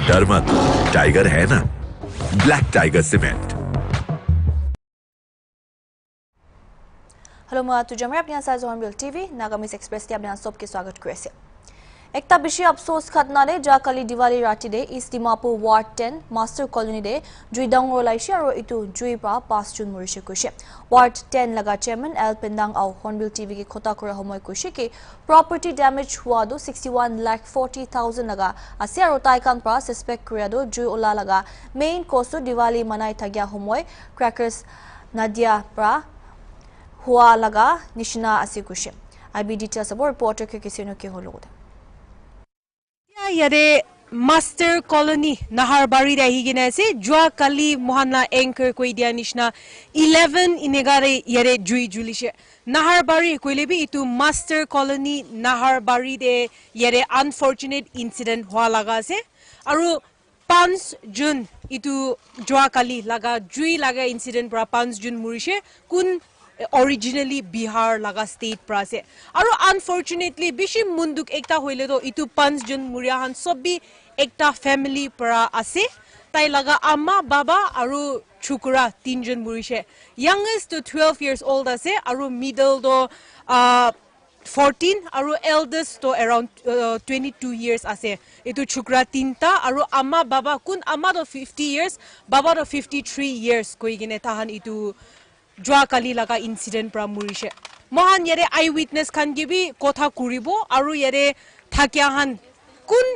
डर मत, टाइगर है ना, ब्लैक टाइगर सीमेंट। हेलो मैं तुझे मैं अपने साथ हॉर्नबिल नागामीज एक्सप्रेस के अपने सबके स्वागत करें। एकता विषय अफसोस घटना दे जा काली दिवाली राति दे east Dimapur ward 10 master colony दे जुई डांगो लाइसे और इतु जुई पा 5 जून मरिसे कुशे वार्ड 10 लगा चेयरमैन एल पेंडांग आउ हॉर्नबिल टीवी के खोता करे समय कुशे के प्रॉपर्टी डैमेज हुआ दो 61,40,000 लगा आसे और ताइकान पा सस्पेक्ट करे दो जुई ओला लगा मेन कोसो दिवाली मनाई थागिया समय क्रैकर्स नदिया पा हुआ लगा निशना आसे कुशे आईबी डिटेल्स अब रिपोर्टर के किसी के होलो यारे मास्टर कॉलोनी नाहरबारी रही गिने से जुआ कली मोहना एंकर कोई दिया निशना 11 इनेगारे यारे जुई जुलिशे नाहरबारी कोइले भी इतु मास्टर कॉलोनी नाहरबारी दे यारे अनफॉर्चुनेट इंसिडेंट हुआ लगा से अरु 5 जून इतु जुआ कली लगा जुई लगा इंसिडेंट पर 5 जून मुरिशे कुन originally Bihar laga state prase aro unfortunately bishi munduk ekta hoile do itu 5 jun muriahan sobi ekta family para ase tai laga amma baba aro chukura 3 jun murishe youngest to 12 years old ase aro middle do 14 aro eldest to around 22 years ase itu chukra tinta aro amma baba kun amma do 50 years baba do 53 years koi gine tahan itu जुआ काली लगा incident pra मुरिशे महान यारे आई witness Khan के भी कोथा कुरिबो आरु यारे थाकिया हन कुन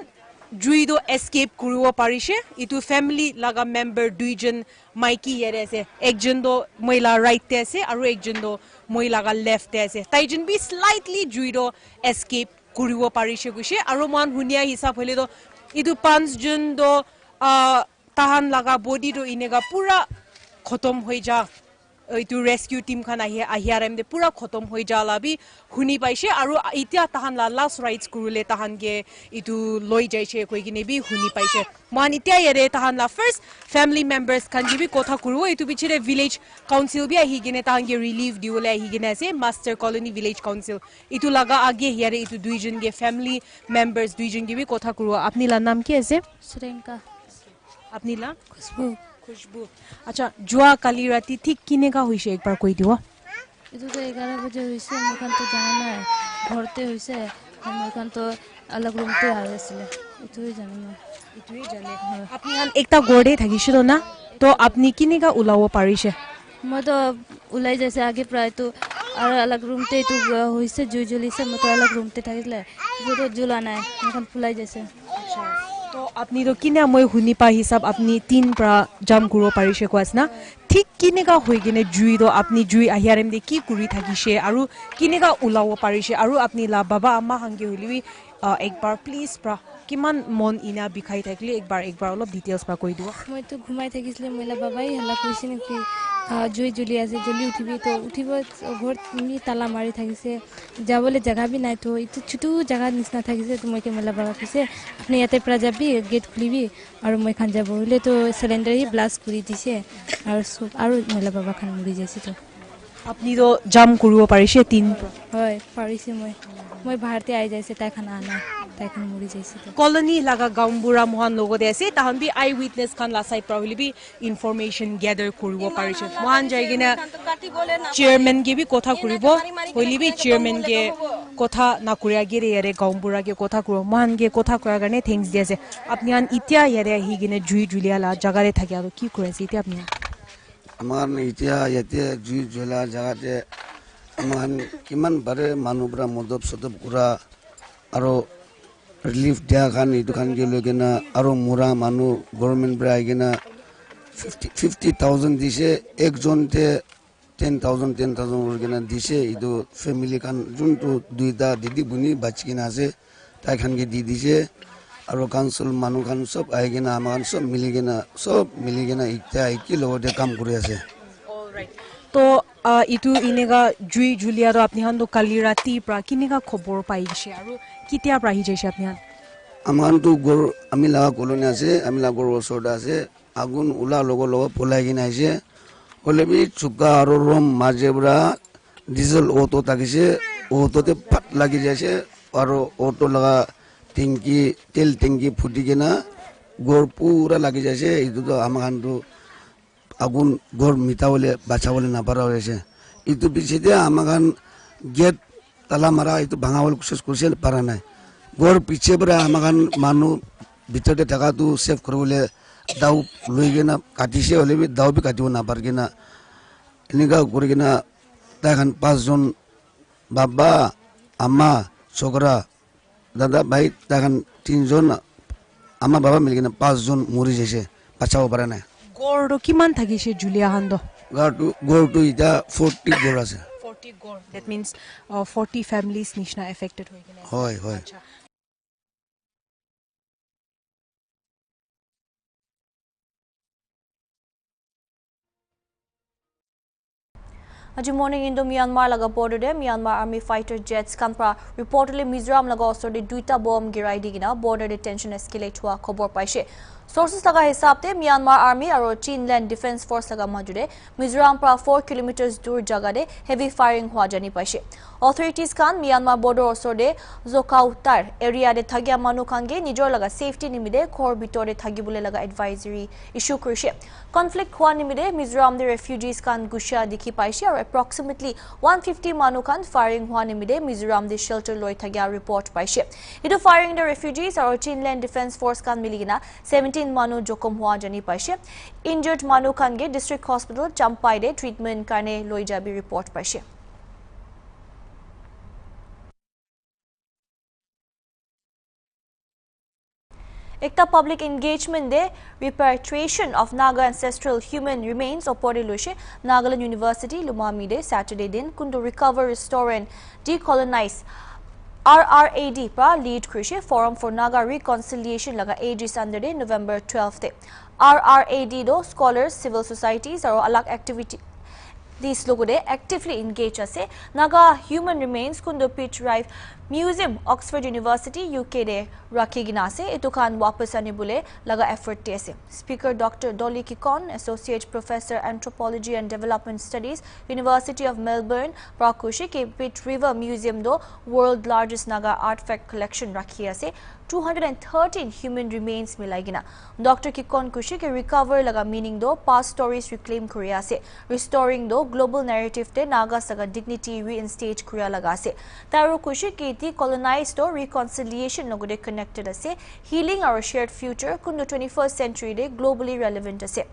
जुई दो एस्केप कुरिबो पारिशे इतु फैमिली लगा मेंबर दुइजन माइकी यारे से एक जन दो महिला राइट ते से आरु एक जन दो महिला का लेफ्ट ते से ताइजन भी स्लाइटली जुई दो एस्केप कुरिबो पारिशे गुशे आरु मान हुनिया हिसाब होले दो इतु 5 जन दो ताहान लगा बॉडी दो इनेगा पूरा खत्म होई जा इतु रेस्क्यू टीम खान आहियारम दे पूरा खत्म होई जाला भी हुनी पाइसे आरो इतिया तहान ला लास्ट राइट्स कुरुले तहान के इतु लोई जाइसे कोइ किने भी हुनी पाइसे मान इतिया यरे तहान ला फर्स्ट फैमिली मेंबर्स खान जी भी कोथा कुरुओ इतु बिछरे विलेज काउंसिल भी आहि गिने तहान के रिलीफ दिओले आहि गिने से मास्टर कॉलोनी विलेज काउंसिल इतु लगा आगे यारे इतु दुइजन के फैमिली मेंबर्स दुइजन के भी कोथा कुरुओ अपनी ला नाम के है सुरेंका अपनी ला खुशबू अच्छा जुआ काली राती ठीक किने का होइसे एक बार कोई दिवा इतो तो 11 बजे होइसे मकान तो जाना है घरते होइसे मकान तो अलग रूम ते आइसले इतो ही जाने अपनी हान एकता गोडे থাকিছিল না তো আপনি কিনে का उलाव पारिसे म तो उलाई जैसे आगे प्राय तो और अलग रूम ते तो होइसे जुजुली से म तो अलग रूम ते থাকিলে जो तो जुला ना मकान फुलाई जैसे अच्छा तो अपनी तो किने মই हुनी पा हिसाब अपनी 3 pra jam kuro parise koas na ठीक किने का होई गने जुई दो अपनी जुई आहियारम दे की कुरी থাকিছে आरु किने का उलाव पारिसे आरु अपनी ला बाबा अम्मा हंगे होलिबी एक बार प्लीज प्रा किमान मन इना बिखाई থাকিলে एक बार অলপ डिटेल्स पा কই দিও মই তো ঘুমাই থাকিছিলে মইলা বাবাই হলা কইছিনে কি जुई जुली आसे जल्दी उठिबी तो उठिबो घर नी ताला मारी থাকিছে যাবলে জায়গা भी নাই तो इतो छोटू जगह निसना থাকিছে तो मके मला बाबा कइसे अपने याते प्रा जाबी गेट खुलिबी और मैं खान जाबो ले तो सिलेंडर ही ब्लास्ट करी दिसे और मला बाबा खान मुड़ी जाइसे तो अपनी तो जाम करिवो पारिसे 3 হয় पारिसे মই भारते आइ जाइसे ताइ खाना आना ताइ खान मुड़ी जाइसे तो कॉलोनी लगा गांबुरा मोहन लोगो देसे तहन भी आई विटनेस खान ला साइड प्रॉब्ली भी इंफॉर्मेशन गैदर करिवो पारिसे मोहन जाइगिना चेयरमैन के भी कोथा करिवो होइली भी चेयरमैन के कोथा ना कुरिया गिरे यारे गांबुरा के कोथा करो मोहन के कोथा करा गने थैंक्स दियासे अपनी आन इतिया यारे हिगिने जुई जुलिया ला जगारे थाकिया तो की करेसे इतिया अपनी আমার ইতিয়া ইয়াতে জুই জ্বলা জায়গাতে আমার কিমান বারে মানুহরা মদব সদব কৰা আৰু রিলিফ দিয়া খান ইটো খান গেলে কিনা আৰু মোরা মানুহ গভর্নমেন্ট পৰা আইগিনা 50,000 দিছে একজনতে 10,000 কিনা দিছে ইটো ফ্যামিলি খান যোনটো দুইটা দিদি বুনি বাচিকিনা আছে তাই খান কি দি দিছে আৰু কাউন্সিল মানুহ খান সব আইগিনা আমাৰ সব মিলিগিনা ইটা কি লগতে কাম কৰি আছে तो इतु इनेगा जुई जुलिया रो अपनी हान तो काली राती प्रा किनेगा खबर पाइसे आरो कितिया प्रा हि जैसे अपनी हान आमान तो गोर आमी ला कॉलोनी আছে आमी ला गोर सोडा আছে আগুন উলা লগ পলাই কিনা আছে হলে বি চুকা আৰু রম মাজেবরা ডিজেল অটো থাকিছে অটোতে ফাট লাগি যাইছে আৰু অটো লগা টেঙ্কি তেল টেঙ্কি ফুটি কিনা গড় পুরা লাগি যাইছে এইটো তো আমাখানটো আগুন গড় মিটাবলে বাঁচাবলে নাপারা হয়েছে এইটো পিছিয়ে আমাখান গেট তালা মারা এইটো ভাঙাবলে কোশিশ করছে পারা নাই গড় পিছিয়ে পরে আমাখান মানুষ ভিতরতে থাকাটো সেভ করবলে দাও লৈ কিনা কাটিছে হলে দাও বি কাটিব নাপার কিনা এনেকা করে কিনা তাইখান 5 জন বাবা আম্মা ছোকরা দাদা ভাই তাইখান 3 জন আম্মা বাবা মিলি কিনা 5 জন মরি যাইছে বাঁচাব পারা নাই গড় কিমান থাকিছে জুলিয়া হান্দ গড়টো এটা 40 গড় আছে 40 গড় that means 40 families নিশনা affected হৈ গেলে হয় হয় Aji morning Indo Myanmar laga border de Myanmar army fighter jets kanpra reportedly Mizoram laga osor de duita bomb girai digina border de tension escalate hua khobor paise sources laga hisab te Myanmar army aro Chin land defense force laga majude Mizoram pra 4 kilometers dur jaga de heavy firing hua jani paise authorities kan Myanmar border osor de Zokautar area de thagya manu khange nijor laga safety nimide khor bitor de thagibule laga advisory issue kurise conflict hua nimide Mizoram de refugees kan gusha dikhi paise aro approximately 150 manu kan firing hua nimide Mizoram de shelter loi thagya report paise idu firing the refugees aro Chin land defense force kan miligina 17 manu jokom hua jani paise injured manu kan ge district hospital Champai de treatment karne loi jabi report paise Ekta public engagement de repatriation of Naga ancestral human remains opore loise Nagaland University Lumami de Saturday din kundu recover restore and decolonize RRAD pra lead krishe forum for Naga reconciliation laga AG Sunday November 12th de RRAD do scholars civil societies aro alak activity these logo de actively engage ase Naga human remains kundu pitch drive Museum Oxford University UK de rakhi gina ase etu khan wapas ani bole laga effort te ase speaker Dr Dolly Kikon associate professor anthropology and development studies University of Melbourne prakushi ke Pitt River Museum do world largest Naga artifact collection rakhi ase 213 human remains milai gina Dr Kikon kushi ke recover laga meaning do past stories reclaim korea ase restoring do global narrative te Naga saga dignity reinstate korea laga ase taru kushi ke decolonized or reconciliation nogode connected ase healing our shared future kundu 21st century de globally relevant ase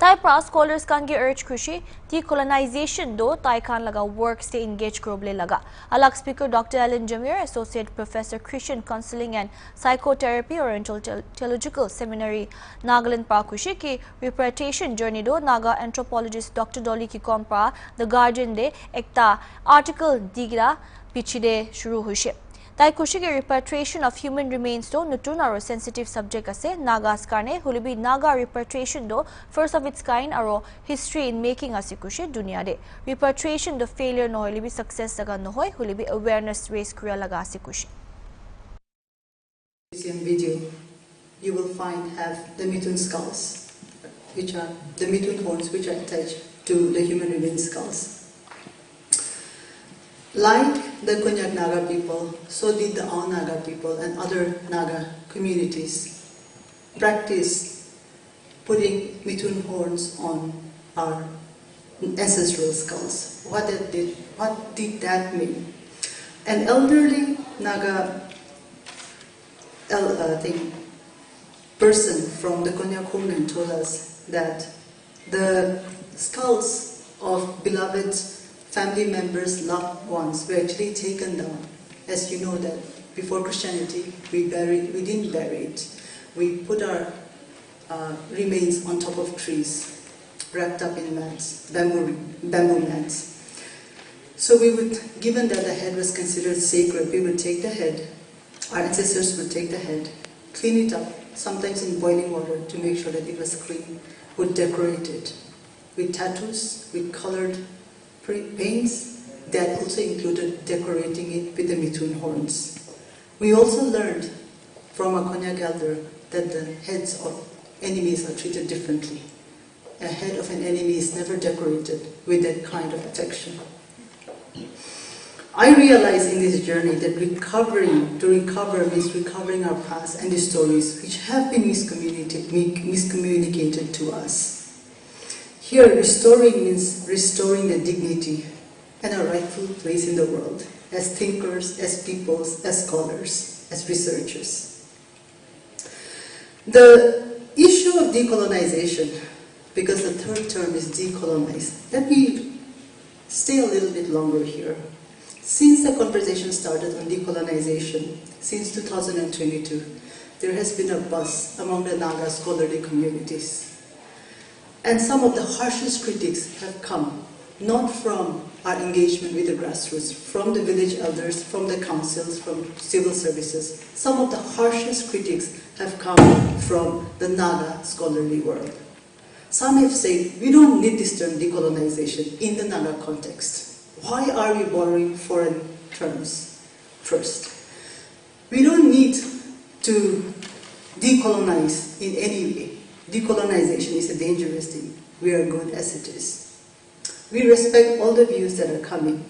tai pra scholars kan ge urge kushi decolonization do tai khan laga work stay engage groble laga alak speaker Dr Alan Jamir associate professor Christian counseling and psychotherapy oriental theological seminary Nagaland pa kushi ki repatriation journey do Naga anthropologist Dr Dolly Kikon pa the Guardian de ekta article digira pichide shuru hoise tai kushi ke repatriation of human remains do nutun aro sensitive subject ase Nagas karne holibi Naga repatriation do first of its kind aro history in making ase kushi dunia de repatriation do failure no holibi success saga no hoy holibi awareness raise kriya laga ase kushi video you will find have the Mithun skulls which are the Mithun horns which are attached to the human remains skulls. Like the Konyak Naga people, so did the Ao Naga people and other Naga communities practice putting Mithun horns on our ancestral skulls. What did that mean? An elderly Naga person from the Konyak homeland told us that the skulls of beloved family members, loved ones were actually taken down. As you know that before Christianity, we didn't bury it. We put our remains on top of trees, wrapped up in mats, bamboo mats. So we would, given that the head was considered sacred, we would take the head, our ancestors would take the head, clean it up, sometimes in boiling water to make sure that it was clean, would decorate it with tattoos, with colored paints that also included decorating it with the Mithun horns. We also learned from a Konyak elder that the heads of enemies are treated differently. A head of an enemy is never decorated with that kind of affection. I realized in this journey that to recover means recovering our past and the stories which have been miscommunicated to us. Here, restoring means restoring the dignity and a rightful place in the world as thinkers, as peoples, as scholars, as researchers. The issue of decolonization, because the third term is decolonize, let me stay a little bit longer here. Since the conversation started on decolonization, since 2022, there has been a buzz among the Naga scholarly communities. And some of the harshest critics have come, not from our engagement with the grassroots, from the village elders, from the councils, from civil services. Some of the harshest critics have come from the Naga scholarly world. Some have said, we don't need this term decolonization in the Naga context. Why are we borrowing foreign terms first? We don't need to decolonize in any way. Decolonization is a dangerous thing. We are good as it is. We respect all the views that are coming.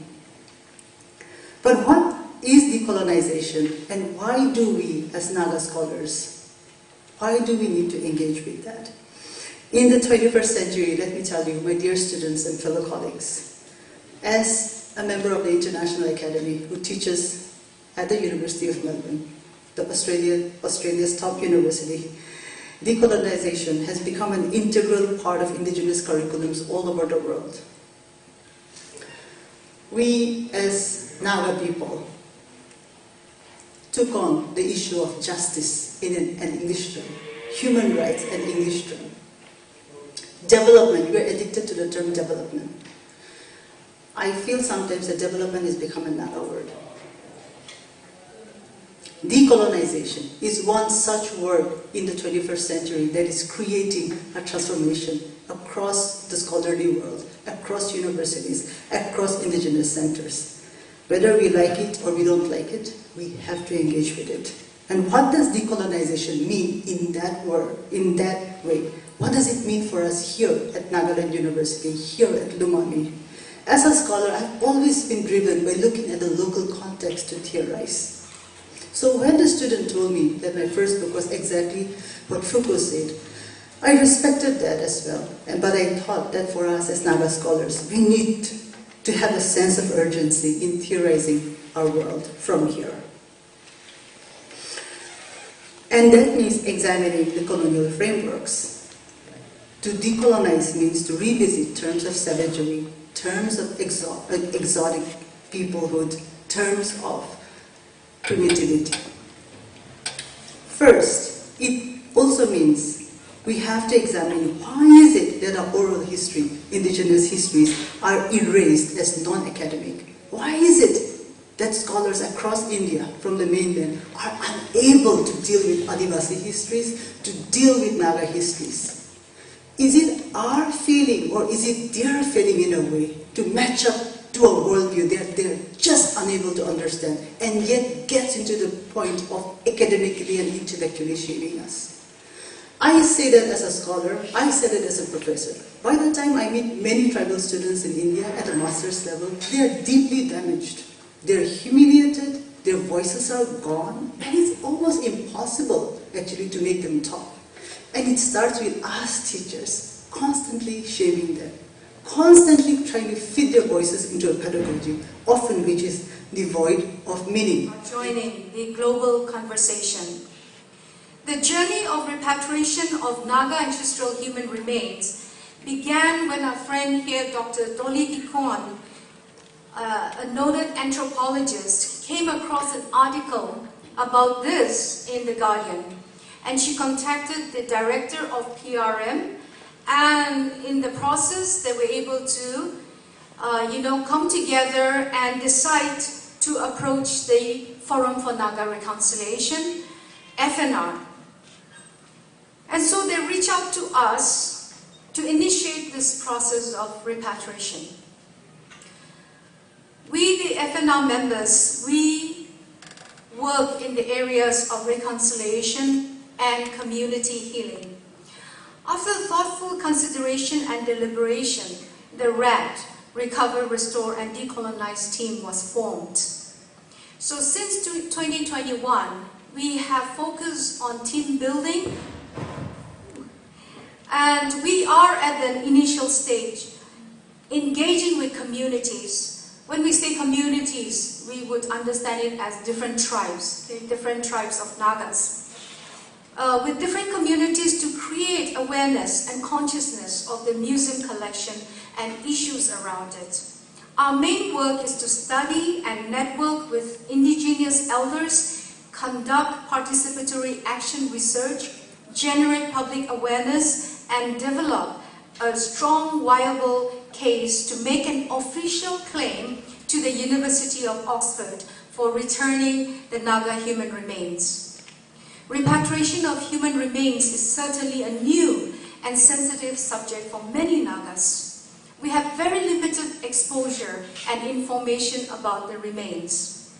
But what is decolonization, and why do we, as Naga scholars, why do we need to engage with that? In the 21st century, let me tell you, my dear students and fellow colleagues, as a member of the International Academy who teaches at the University of Melbourne, Australia's top university, decolonization has become an integral part of indigenous curriculums all over the world. We, as Naga people, took on the issue of justice in an English term, human rights an English term. Development, we're addicted to the term development. I feel sometimes that development has become a Naga word. Decolonization is one such word in the 21st century that is creating a transformation across the scholarly world, across universities, across indigenous centers. Whether we like it or we don't like it, we have to engage with it. And what does decolonization mean in that word, in that way? What does it mean for us here at Nagaland University, here at Lumami? As a scholar, I've always been driven by looking at the local context to theorize. So when the student told me that my first book was exactly what Foucault said, I respected that as well. But I thought that for us as Naga scholars, we need to have a sense of urgency in theorizing our world from here. And that means examining the colonial frameworks. To decolonize means to revisit terms of savagery, terms of exotic peoplehood, terms of primitivity. First, it also means we have to examine why is it that our oral history, indigenous histories, are erased as non-academic? Why is it that scholars across India, from the mainland, are unable to deal with Adivasi histories, to deal with Naga histories? Is it our feeling or is it their feeling in a way to match up to a worldview that they're just unable to understand and yet gets into the point of academically and intellectually shaping us? I say that as a scholar, I said it as a professor. By the time I meet many tribal students in India at a master's level, they are deeply damaged. They're humiliated, their voices are gone, and it's almost impossible actually to make them talk. And it starts with us teachers constantly shaming them, constantly trying to fit their voices into a pedagogy, often which is devoid of meaning. Joining the global conversation. The journey of repatriation of Naga ancestral human remains began when our friend here, Dr. Dolly Ikon, a noted anthropologist, came across an article about this in The Guardian. And she contacted the director of PRM, and in the process they were able to come together and decide to approach the Forum for Naga Reconciliation, FNR. And so they reached out to us to initiate this process of repatriation. We, the FNR members, we work in the areas of reconciliation and community healing. After thoughtful consideration and deliberation, the RAD, Recover, Restore and Decolonize team was formed. So since 2021, we have focused on team building, and we are at the initial stage, engaging with communities. When we say communities, we would understand it as different tribes of Nagas. With different communities to create awareness and consciousness of the museum collection and issues around it. Our main work is to study and network with indigenous elders, conduct participatory action research, generate public awareness, and develop a strong, viable case to make an official claim to the University of Oxford for returning the Naga human remains. Repatriation of human remains is certainly a new and sensitive subject for many Nagas. We have very limited exposure and information about the remains.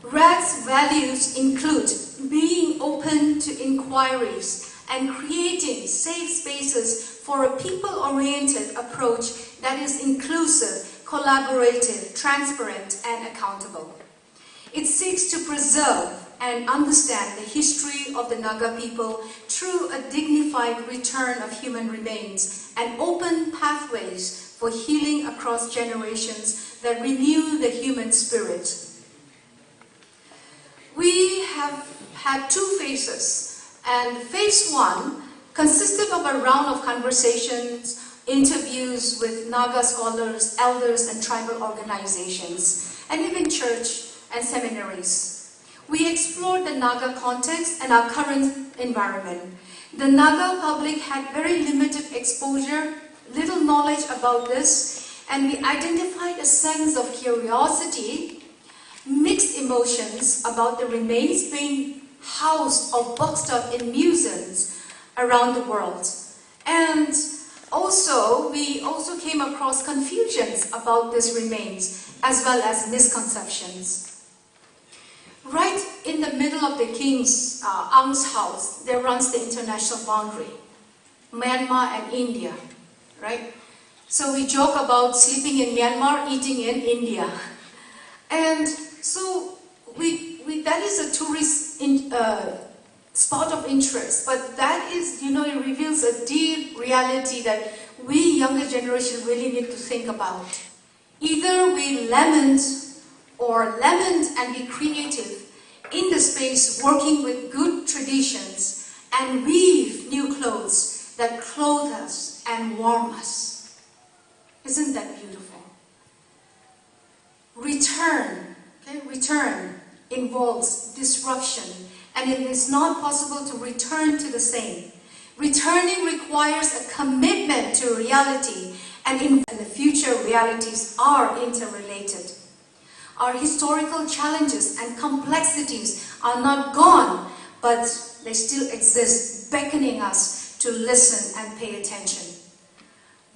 RAD's values include being open to inquiries and creating safe spaces for a people-oriented approach that is inclusive, collaborative, transparent, and accountable. It seeks to preserve and understand the history of the Naga people through a dignified return of human remains and open pathways for healing across generations that renew the human spirit. We have had 2 phases, and phase 1 consisted of a round of conversations, interviews with Naga scholars, elders, and tribal organizations, and even church and seminaries. We explored the Naga context and our current environment. The Naga public had very limited exposure, little knowledge about this, and we identified a sense of curiosity, mixed emotions about the remains being housed or boxed up in museums around the world. And we also came across confusions about these remains, as well as misconceptions. Right in the middle of the king's Ang's house, there runs the international boundary, Myanmar and India, right? So we joke about sleeping in Myanmar, eating in India. And so that is a tourist spot of interest, but that is, it reveals a deep reality that we younger generation really need to think about. Either we lament and be creative in the space, working with good traditions and weave new clothes that clothe us and warm us. Isn't that beautiful? Return involves disruption, and it is not possible to return to the same. Returning requires a commitment to reality, and the future realities are interrelated. Our historical challenges and complexities are not gone, but they still exist, beckoning us to listen and pay attention.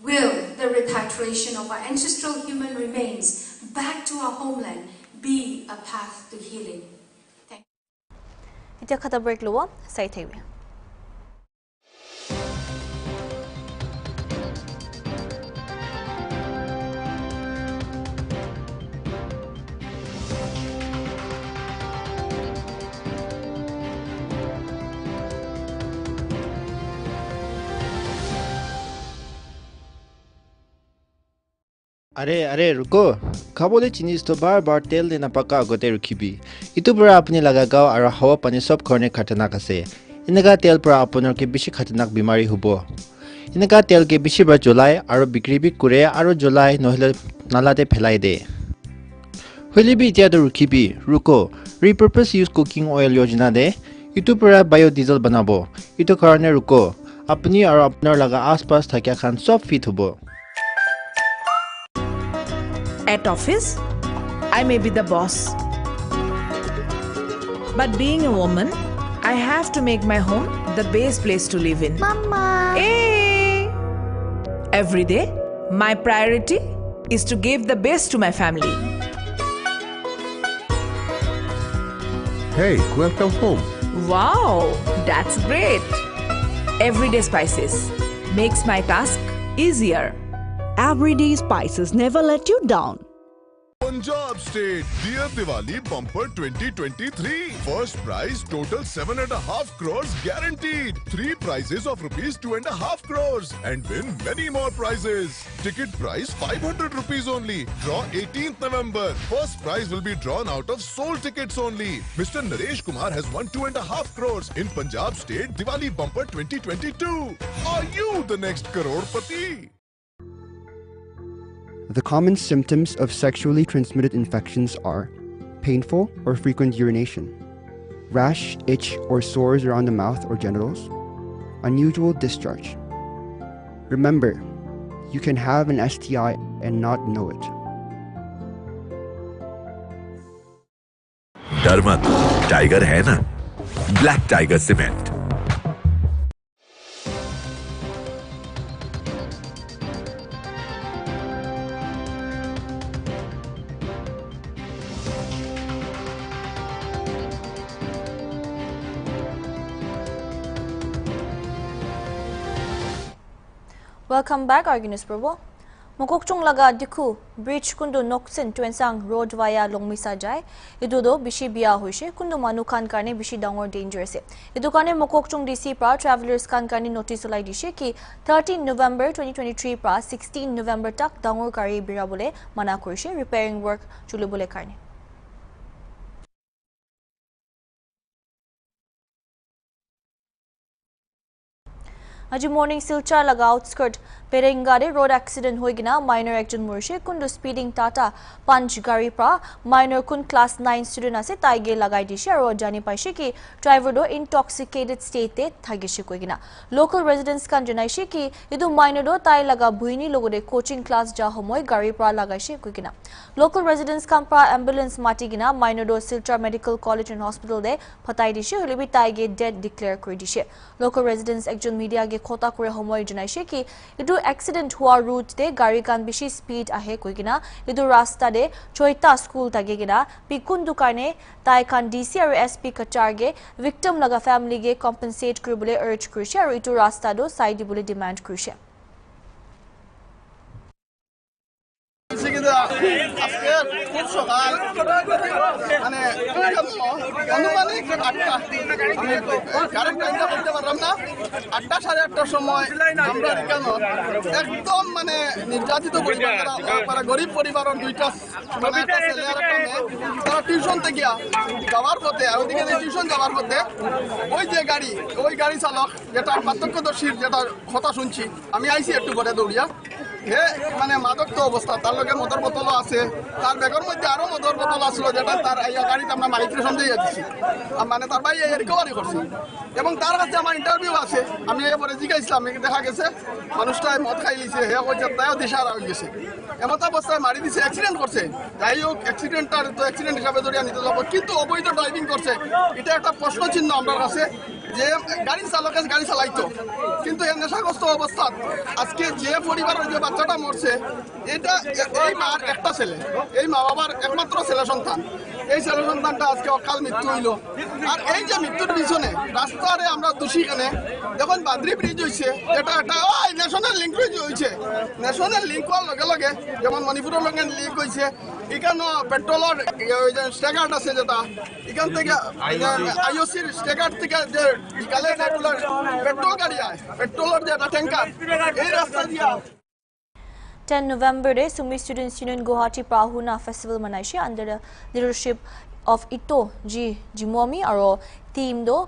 Will the repatriation of our ancestral human remains back to our homeland be a path to healing? Thank you. এতিয়া খাতা break লব চাই থাকিবি। अरे रुको खाबोले चिनिज तो बार बार तेल देना पक्का गोते रुखिबी इतु बरा अपनी लगा गाव और हवा पानी सब खरने खतरनाक आसे इनका तेल पर अपनर के बेसी खतरनाक बीमारी हुबो इनका तेल के बेसी बार जुलाई और बिक्री भी करे और जुलाई नहले नालाते फैलाई दे होले भी इतिया तो रुखिबी रुको रिपर्पस यूज कुकिंग ऑयल योजना दे इतु पर बायोडीजल बनाबो इतु करने रुको अपनी और अपनर लगा आसपास थकिया खान सब fit हुबो। At office, I may be the boss. But being a woman, I have to make my home the best place to live in. Mama! Hey! Every day, my priority is to give the best to my family. Hey, welcome home. Wow, that's great. Everyday spices makes my task easier. everyday spices never let you down. Punjab State Dear Diwali Bumper 2023. First prize total 7.5 crores guaranteed. 3 prizes of rupees 2.5 crores and win many more prizes. Ticket price 500 rupees only. Draw 18th November. First prize will be drawn out of sold tickets only. Mr. Naresh Kumar has won 2.5 crores in Punjab State Diwali Bumper 2022. Are you the next crorepati? The common symptoms of sexually transmitted infections are painful or frequent urination, rash, itch, or sores around the mouth or genitals, unusual discharge. Remember, you can have an STI and not know it. डर मत, tiger है ना, black tiger cement. Welcome back, Arginus Probo. Mokokchung laga dikhu bridge kundu noksin tuensang road via longmisa jai. Idu do bishi biya hoise kundu manu khan karne bishi dangor danger se. Idu kane Mokokchung DC pra travelers khan karne notice ulai dishe ki 13 November 2023 pra 16 November tak dangor gari bira bole mana korise repairing work chulu bole karne. Aji morning Silchar laga outskirt Perengare road accident hoigina minor ekjon morishe kundu speeding Tata Punch gari pra minor kun class 9 student ase taige lagai dishe aro jani paishe ki driver do intoxicated state te thagishe koigina local residents kan janaishe ki idu minor do tai laga buini logode coaching class ja homoy gari pra lagaishe koigina local residents kan pra ambulance matigina minor do Silchar Medical College and Hospital de phatai dishe holibi taige dead declare kori dishe local residents ekjon media ge khota kore homoy janaishe ki idu accident hua route de gari kan bishi speed ahe koigina idu rasta de choita school tagegina pikundu karne tai kan DC aro SP kacharge victim laga family ge compensate kribule urge kurishe aro itu rasta do side dibule demand kurishe আজকে খুব সকাল মানে অনুমানিক 8টা correct টাইমটা বলতে পারলাম না 8টা 8:30টার সময় আমরা এখানে একদম মানে নির্যাতিত পরিবার তারা গরিব পরিবারের দুইটা মানে একটা ছেলে আর একটা মেয়ে তারা টিউশন থেকে যাওয়ার পথে আর ওদিকে টিউশন যাওয়ার পথে ওই গাড়ি চালক যেটা পার্থক্যদর্শীর যেটা কথা শুনছি আমি আইছি একটু পরে দৌড়িয়া মানে মাদক অবস্থা তার লগে মদর বোতল আছে তার ব্যাগের মধ্যে আরো মদর বোতল আসলো যেটা তার গাড়িতে আমরা মালিকের সঙ্গে দিচ্ছি মানে তার ভাই রিকভারি করছি এবং তার কাছে আমার ইন্টারভিউ আছে আমি এবারে জিজ্ঞাসলাম দেখা গেছে মানুষটা মদ খাই লিছে হে ওই তাইও দিশারা হয়ে গেছে এমত অবস্থায় মারি দিছে অ্যাক্সিডেন্ট করছে যাই হোক অ্যাক্সিডেন্টটার তো অ্যাক্সিডেন্ট হিসাবে ধরিয়া নিতে যাবো কিন্তু অবৈধ ড্রাইভিং করছে এটা একটা প্রশ্ন চিহ্ন আমার কাছে যে গাড়ির চালকে গাড়ি চালাইতো কিন্তু এই নেশাগ্রস্ত অবস্থা আজকে যে পরিবারের যে বাচ্চাটা মরছে এটা এই মার একটা ছেলে এই মা বাবার একমাত্র ছেলে সন্তান এই ছেলে সন্তানটা আজকে অকাল মৃত্যু হইল আর এই যে মৃত্যুর পিছনে রাস্তারে আমরা দোষী কেনে দেখুন বাদ্রি ব্রিজ হয়েছে এটা একটা ন্যাশনাল লিঙ্ক ব্রিজ হয়েছে ন্যাশনাল লিঙ্ক হওয়ার লগে লগে যেমন মণিপুরের লগে লিঙ্ক হয়েছে এখানে পেট্রোলের স্টেগার্ড আছে যেটা এখান থেকে আইওসির স্টেগার্ড থেকে যে বিকালে পেট্রোল গাড়ি আয় পেট্রোলের যে একটা ট্যাঙ্কার এই রাস্তা দিয়া 10 November de Sumi Students Union Guwahati Prahuna Festival manaishe under the leadership of Ito Jimomi aro theme do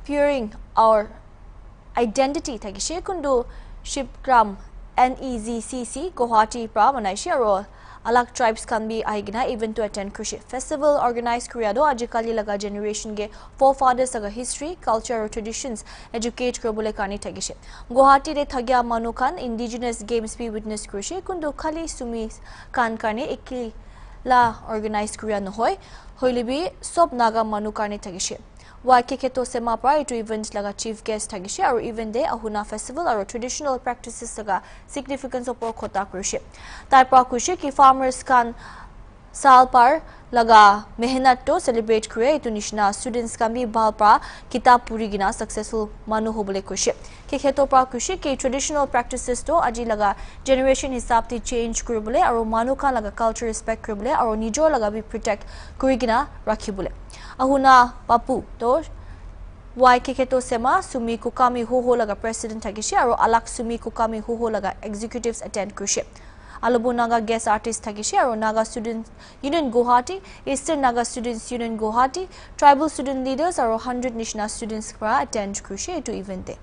Puring Our Identity thagishe kundu Shipgram NEZCC Guwahati pra manaishe aro alag tribes can be aigna even to attend Krishi festival organized Koreado ajikali laga generation ge forefathers aga history culture or traditions educate krobule kani thagishe Guwahati de thagya manukan indigenous games be witness Krishi kundu khali sumi kan kane ekli la organized Korea no hoy hoilibi sob naga manukane thagishe Waikeketo sema pra itu event laga chief guest thagishe aro event de ahuna festival aro traditional practices laga significance opor khota kurishe tar pra kurishe ki farmers kan sal par laga mehnat to celebrate kure itu nishna students kan bi bal pra kitab puri gina successful manu hobole kurishe ke kheto pra kushi ke traditional practices to aji laga generation hisab ti change kuribole aro manuka laga culture respect kuribole aro nijor laga bi protect kurigina rakhibole ahuna papu to Wai keketo sema sumi kukami hoho laga president thakishi aro alak sumi kukami hoho laga executives attend kushi Alobo Naga guest artist thakishi aro Naga Student Union Guwahati Eastern Naga Students Union Guwahati tribal student leaders aro 100 Nishna students kra attend kushi to event de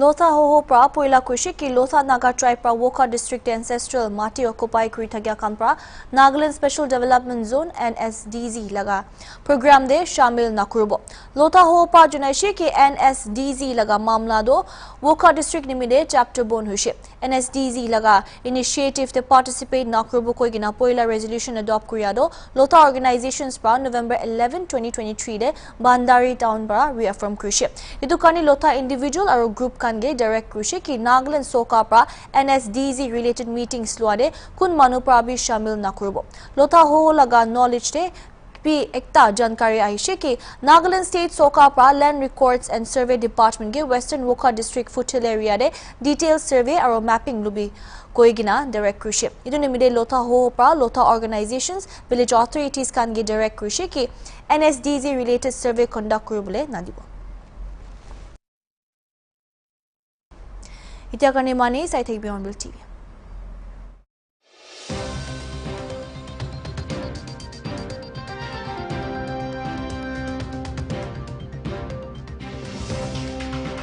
Lotha Hoho pra poila kushi ki Lotha Naga tribe pra Woka district ancestral mati occupy kuri thagya kan pra Nagaland Special Development Zone NSDZ laga program de shamil nakurbo Lotha Hoho pra junaishi ki NSDZ laga mamla do Woka district nimide chapter bon hushi NSDZ laga initiative to participate nakurbo koi gina poila resolution adopt kuriya do Lotha organizations pra November 11 2023 de Bandari town pra reaffirm kushi idu kani Lotha individual aro group kange direct kushi ki Nagaland soka pra NSDZ related meetings luade kun manu pra bhi shamil nakurbo Lotha ho laga knowledge de pi ekta jankari ahishe ki Nagaland state soka pra land records and survey department ge western Woka district foothill area de detailed survey aro mapping lubi koigina direct kushi idu nimide Lotha ho pra Lotha organizations village authorities kange direct kushi ki NSDZ related survey conduct kuribole nadibo Itya karne mane sai thakbe Hornbilltv